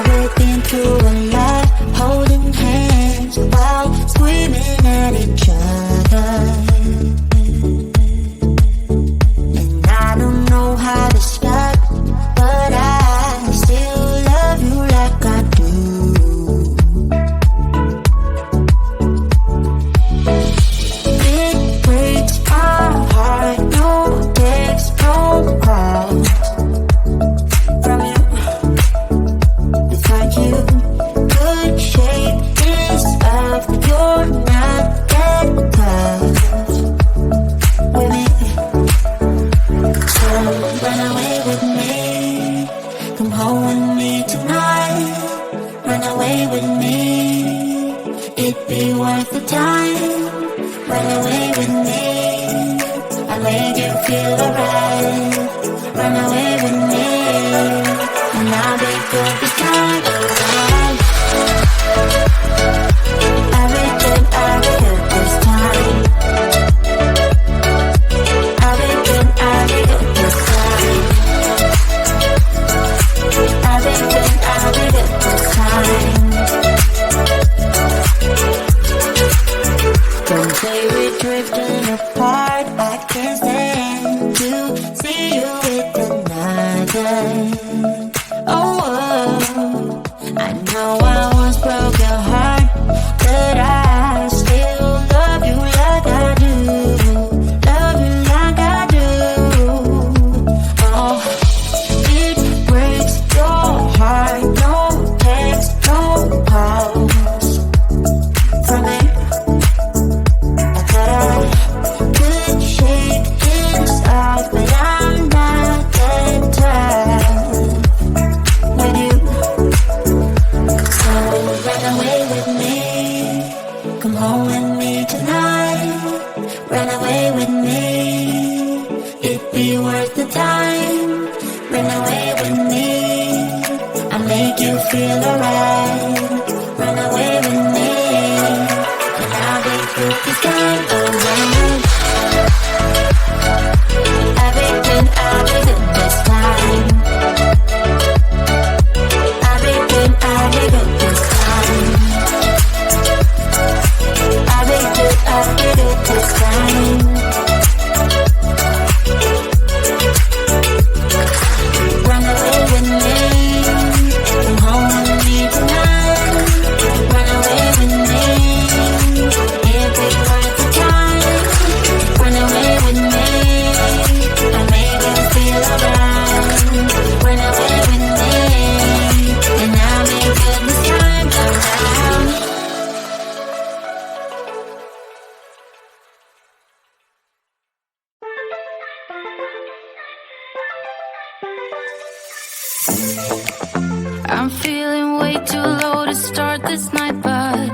We've been through a lot, holding hands while screaming at each other. And I don't know how to stop, but I still love you like I do. It breaks my heart, no text, no call from you. Without you could shake this off, you're not that kind. Oh, I know I once broke your heart, but I still love you like I do. Love you like I do. Oh, it breaks your heart. No text, no calls from me. I thought I could shake things off, but I'm not that type with you. So run away with me, come home with me tonight. Run away with me, it'd be worth the time. Run away with me, I'll make you feel alright. Run away with me, and I'll be good this time around. I'll be good this time. I'll be good this time. I'll be good this time. Run away with me, come home with me tonight. Run away with me, it'd be worth the time. Run away with me, I'll make you feel alright. Run away with me, and I'll be good this time around. I'm feeling way too low to start this night, but